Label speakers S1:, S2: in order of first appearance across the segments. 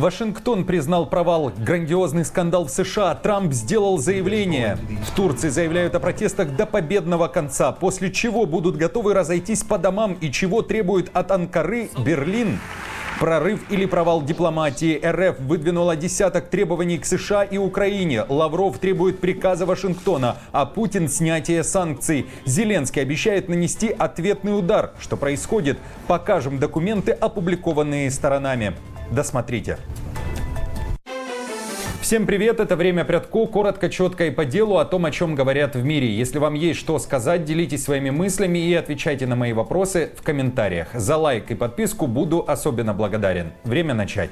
S1: Вашингтон признал провал. Грандиозный скандал в США. Трамп сделал заявление. В Турции заявляют о протестах до победного конца, после чего будут готовы разойтись по домам и чего требует от Анкары Берлин. Прорыв или провал дипломатии. РФ выдвинула десяток требований к США и Украине. Лавров требует приказа Вашингтона, а Путин снятия санкций. Зеленский обещает нанести ответный удар. Что происходит? Покажем документы, опубликованные сторонами. Досмотрите. Всем привет, это «Время Прядко», коротко, четко и по делу о том, о чем говорят в мире. Если вам есть что сказать, делитесь своими мыслями и отвечайте на мои вопросы в комментариях. За лайк и подписку буду особенно благодарен. Время начать.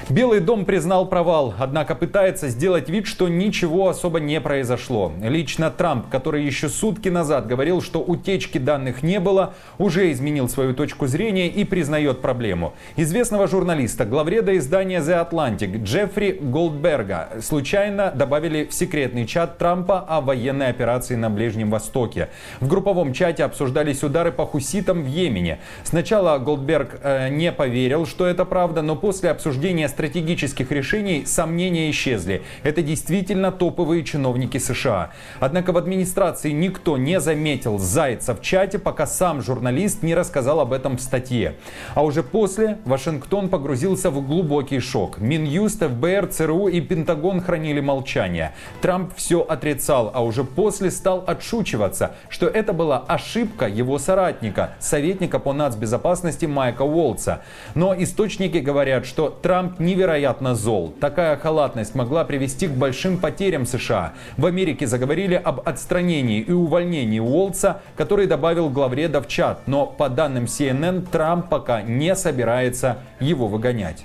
S1: Белый дом признал провал, однако пытается сделать вид, что ничего особо не произошло. Лично Трамп, который еще сутки назад говорил, что утечки данных не было, уже изменил свою точку зрения и признает проблему. Известного журналиста, главреда издания The Atlantic Джеффри Голдберга случайно добавили в секретный чат Трампа о военной операции на Ближнем Востоке. В групповом чате обсуждались удары по хуситам в Йемене. Сначала Голдберг не поверил, что это правда, но после обсуждения стратегических решений сомнения исчезли. Это действительно топовые чиновники США. Однако в администрации никто не заметил зайца в чате, пока сам журналист не рассказал об этом в статье. А уже после Вашингтон погрузился в глубокий шок. Минюст, ФБР, ЦРУ и Пентагон хранили молчание. Трамп все отрицал, а уже после стал отшучиваться, что это была ошибка его соратника, советника по нацбезопасности Майка Уолтса. Но источники говорят, что Трамп невероятно зол. Такая халатность могла привести к большим потерям США. В Америке заговорили об отстранении и увольнении Уолтса, который добавил главреда в чат. Но по данным CNN, Трамп пока не собирается его выгонять.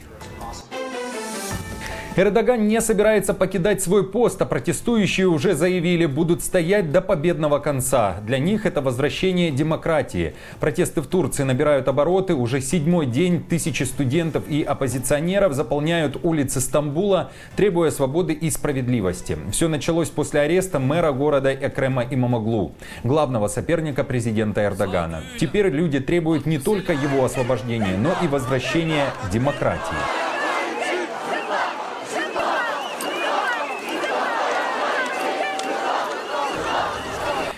S1: Эрдоган не собирается покидать свой пост, а протестующие уже заявили, будут стоять до победного конца. Для них это возвращение демократии. Протесты в Турции набирают обороты. Уже 7-й день тысячи студентов и оппозиционеров заполняют улицы Стамбула, требуя свободы и справедливости. Все началось после ареста мэра города Экрема Имамоглу, главного соперника президента Эрдогана. Теперь люди требуют не только его освобождения, но и возвращения демократии.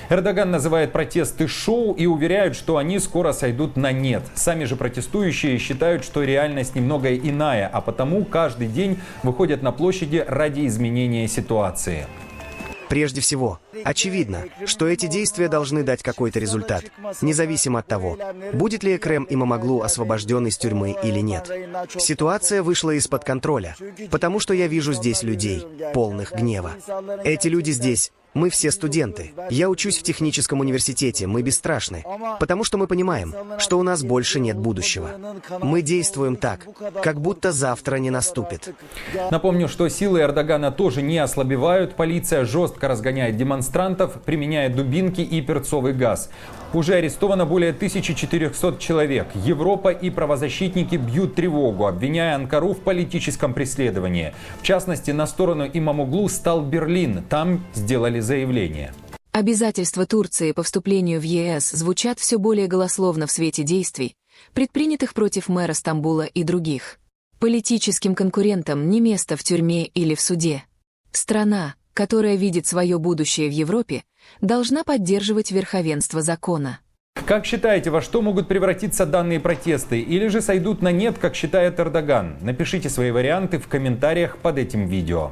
S1: Эрдоган называет протесты шоу и уверяет, что они скоро сойдут на нет. Сами же протестующие считают, что реальность немного иная, а потому каждый день выходят на площади ради изменения ситуации.
S2: Прежде всего, очевидно, что эти действия должны дать какой-то результат, независимо от того, будет ли Экрем Имамоглу освобожден из тюрьмы или нет. Ситуация вышла из-под контроля, потому что я вижу здесь людей, полных гнева. Эти люди здесь. Мы все студенты. Я учусь в техническом университете, мы бесстрашны, потому что мы понимаем, что у нас больше нет будущего. Мы действуем так, как будто завтра не наступит.
S1: Напомню, что силы Эрдогана тоже не ослабевают. Полиция жестко разгоняет демонстрантов, применяя дубинки и перцовый газ. Уже арестовано более 1400 человек. Европа и правозащитники бьют тревогу, обвиняя Анкару в политическом преследовании. В частности, на сторону Имамоглу стал Берлин. Там сделали заявление.
S3: Обязательства Турции по вступлению в ЕС звучат все более голословно в свете действий, предпринятых против мэра Стамбула и других. Политическим конкурентам не место в тюрьме или в суде. Страна, которая видит свое будущее в Европе, должна поддерживать верховенство закона.
S1: Как считаете, во что могут превратиться данные протесты? Или же сойдут на нет, как считает Эрдоган? Напишите свои варианты в комментариях под этим видео.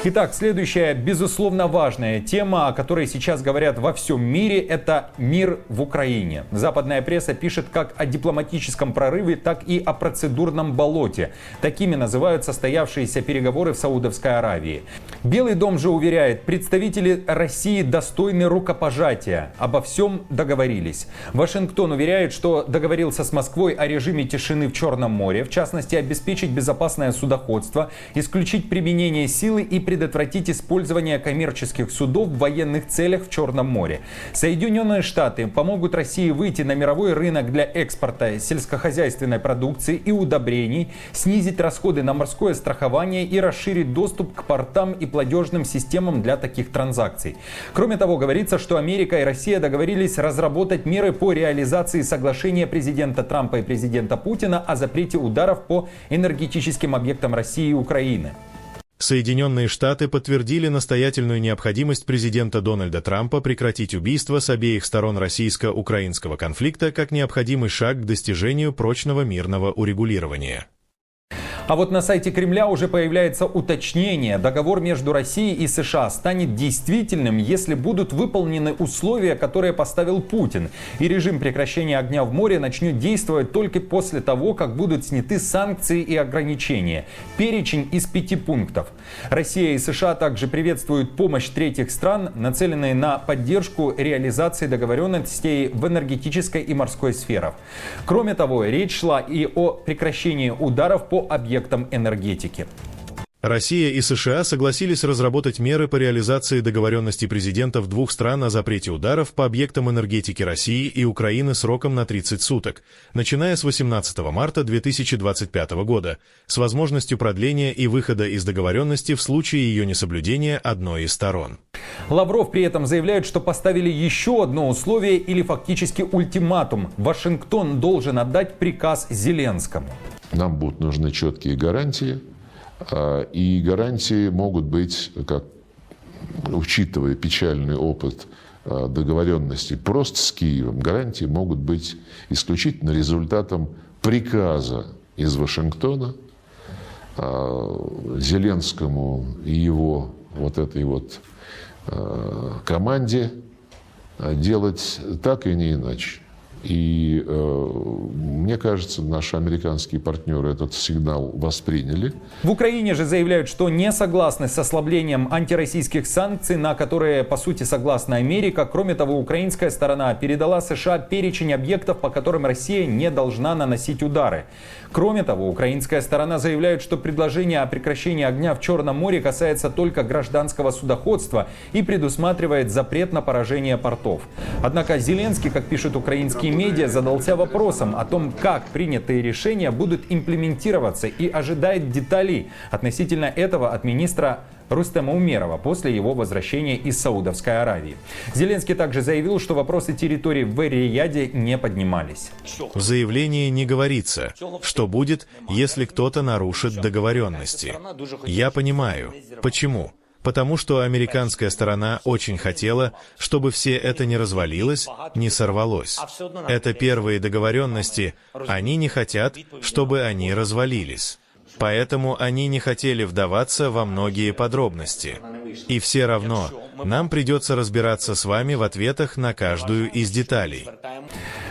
S1: Итак, следующая, безусловно, важная тема, о которой сейчас говорят во всем мире, это мир в Украине. Западная пресса пишет как о дипломатическом прорыве, так и о процедурном болоте. Такими называют состоявшиеся переговоры в Саудовской Аравии. Белый дом же уверяет, представители России достойны рукопожатия. Обо всем договорились. Вашингтон уверяет, что договорился с Москвой о режиме тишины в Черном море, в частности, обеспечить безопасное судоходство, исключить применение силы и предотвратить использование коммерческих судов в военных целях в Черном море. Соединенные Штаты помогут России выйти на мировой рынок для экспорта сельскохозяйственной продукции и удобрений, снизить расходы на морское страхование и расширить доступ к портам и платежным системам для таких транзакций. Кроме того, говорится, что Америка и Россия договорились разработать меры по реализации соглашения президента Трампа и президента Путина о запрете ударов по энергетическим объектам России и Украины.
S4: Соединенные Штаты подтвердили настоятельную необходимость президента Дональда Трампа прекратить убийства с обеих сторон российско-украинского конфликта как необходимый шаг к достижению прочного мирного урегулирования.
S1: А вот на сайте Кремля уже появляется уточнение. Договор между Россией и США станет действительным, если будут выполнены условия, которые поставил Путин. И режим прекращения огня в море начнет действовать только после того, как будут сняты санкции и ограничения. Перечень из 5 пунктов. Россия и США также приветствуют помощь третьих стран, нацеленные на поддержку реализации договоренностей в энергетической и морской сферах. Кроме того, речь шла и о прекращении ударов по объектам энергетики.
S4: Россия и США согласились разработать меры по реализации договоренности президентов двух стран о запрете ударов по объектам энергетики России и Украины сроком на 30 суток, начиная с 18 марта 2025 года, с возможностью продления и выхода из договоренности в случае ее несоблюдения одной из сторон.
S1: Лавров при этом заявляет, что поставили еще одно условие или фактически ультиматум. Вашингтон должен отдать приказ Зеленскому.
S5: Нам будут нужны четкие гарантии, и гарантии могут быть, как, учитывая печальный опыт договоренности просто с Киевом, гарантии могут быть исключительно результатом приказа из Вашингтона Зеленскому и его вот этой вот команде делать так и не иначе. И мне кажется, наши американские партнеры этот сигнал восприняли.
S1: В Украине же заявляют, что не согласны с ослаблением антироссийских санкций, на которые, по сути, согласна Америка. Кроме того, украинская сторона передала США перечень объектов, по которым Россия не должна наносить удары. Кроме того, украинская сторона заявляет, что предложение о прекращении огня в Черном море касается только гражданского судоходства и предусматривает запрет на поражение портов. Однако Зеленский, как пишут украинские медиа, задался вопросом о том, как принятые решения будут имплементироваться, и ожидает деталей относительно этого от министра Рустема Умерова после его возвращения из Саудовской Аравии. Зеленский также заявил, что вопросы территории в Эр-Рияде не поднимались.
S4: В заявлении не говорится, что будет, если кто-то нарушит договоренности. Я понимаю, почему. Потому что американская сторона очень хотела, чтобы все это не развалилось, не сорвалось. Это первые договоренности, они не хотят, чтобы они развалились. Поэтому они не хотели вдаваться во многие подробности. И все равно нам придется разбираться с вами в ответах на каждую из деталей.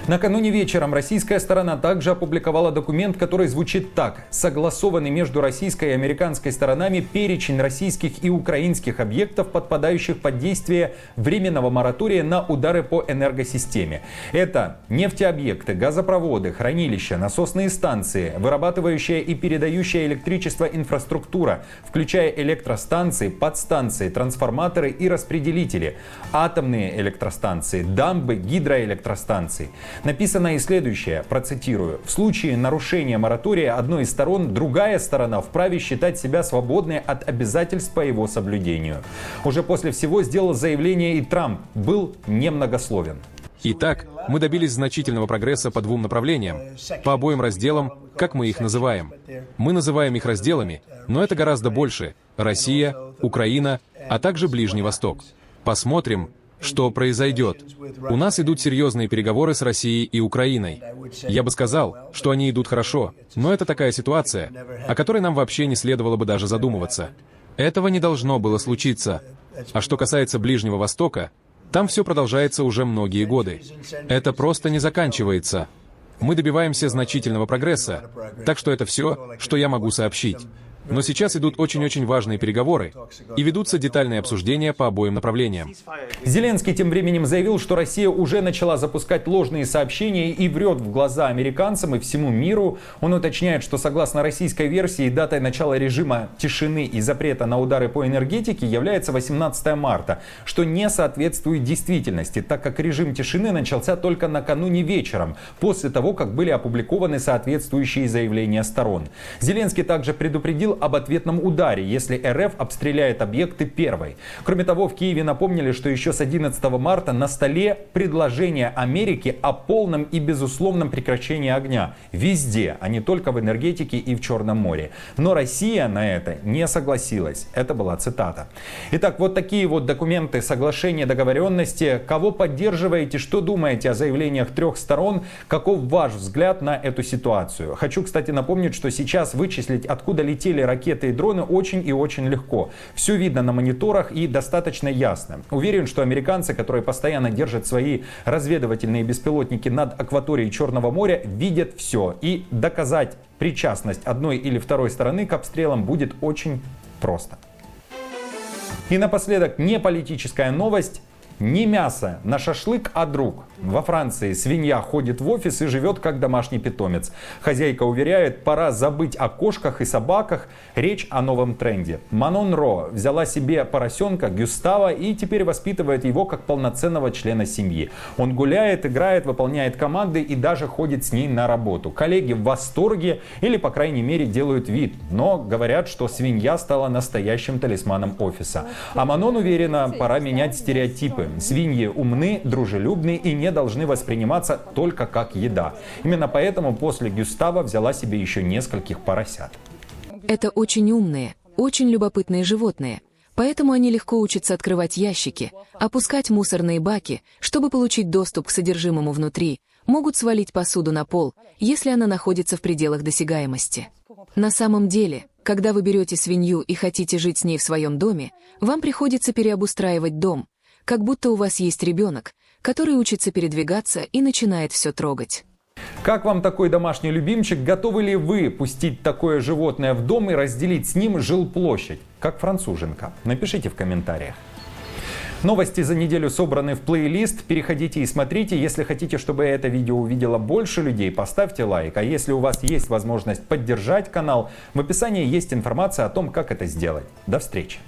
S1: Накануне вечером российская сторона также опубликовала документ, который звучит так. Согласованный между российской и американской сторонами перечень российских и украинских объектов, подпадающих под действие временного моратория на удары по энергосистеме. Это нефтеобъекты, газопроводы, хранилища, насосные станции, вырабатывающая и передающая электричество инфраструктура, включая электростанции, подстанции, трансформаторы и распределители, атомные электростанции, дамбы, гидроэлектростанции. Написано и следующее, процитирую. В случае нарушения моратория одной из сторон, другая сторона вправе считать себя свободной от обязательств по его соблюдению. Уже после всего сделал заявление и Трамп, был немногословен.
S6: Итак, мы добились значительного прогресса по двум направлениям, по обоим разделам, как мы их называем. Мы называем их разделами, но это гораздо больше. Россия, Украина, а также Ближний Восток. Посмотрим, что произойдет. У нас идут серьезные переговоры с Россией и Украиной. Я бы сказал, что они идут хорошо, но это такая ситуация, о которой нам вообще не следовало бы даже задумываться. Этого не должно было случиться. А что касается Ближнего Востока, там все продолжается уже многие годы. Это просто не заканчивается. Мы добиваемся значительного прогресса, так что это все, что я могу сообщить. Но сейчас идут очень-очень важные переговоры, и ведутся детальные обсуждения по обоим направлениям.
S1: Зеленский тем временем заявил, что Россия уже начала запускать ложные сообщения и врет в глаза американцам и всему миру. Он уточняет, что согласно российской версии, датой начала режима тишины и запрета на удары по энергетике является 18 марта, что не соответствует действительности, так как режим тишины начался только накануне вечером, после того, как были опубликованы соответствующие заявления сторон. Зеленский также предупредил об ответном ударе, если РФ обстреляет объекты первой. Кроме того, в Киеве напомнили, что еще с 11 марта на столе предложение Америки о полном и безусловном прекращении огня. Везде, а не только в энергетике и в Черном море. Но Россия на это не согласилась. Это была цитата. Итак, вот такие вот документы, соглашения, договоренности. Кого поддерживаете, что думаете о заявлениях трех сторон? Каков ваш взгляд на эту ситуацию? Хочу, кстати, напомнить, что сейчас вычислить, откуда летели ракеты и дроны, очень и очень легко. Все видно на мониторах и достаточно ясно. Уверен, что американцы, которые постоянно держат свои разведывательные беспилотники над акваторией Черного моря, видят все. И доказать причастность одной или второй стороны к обстрелам будет очень просто. И напоследок, не политическая новость. Не мясо на шашлык, а друг. Во Франции свинья ходит в офис и живет как домашний питомец. Хозяйка уверяет, пора забыть о кошках и собаках. Речь о новом тренде. Манон Ро взяла себе поросенка Гюстава и теперь воспитывает его как полноценного члена семьи. Он гуляет, играет, выполняет команды и даже ходит с ней на работу. Коллеги в восторге или, по крайней мере, делают вид. Но говорят, что свинья стала настоящим талисманом офиса. А Манон уверена, пора менять стереотипы. Свиньи умны, дружелюбны и не должны восприниматься только как еда. Именно поэтому после Гюстава взяла себе еще нескольких поросят.
S3: Это очень умные, очень любопытные животные. Поэтому они легко учатся открывать ящики, опускать мусорные баки, чтобы получить доступ к содержимому внутри, могут свалить посуду на пол, если она находится в пределах досягаемости. На самом деле, когда вы берете свинью и хотите жить с ней в своем доме, вам приходится переобустраивать дом, как будто у вас есть ребенок, который учится передвигаться и начинает все трогать.
S1: Как вам такой домашний любимчик? Готовы ли вы пустить такое животное в дом и разделить с ним жилплощадь, как француженка? Напишите в комментариях. Новости за неделю собраны в плейлист. Переходите и смотрите. Если хотите, чтобы это видео увидело больше людей, поставьте лайк. А если у вас есть возможность поддержать канал, в описании есть информация о том, как это сделать. До встречи!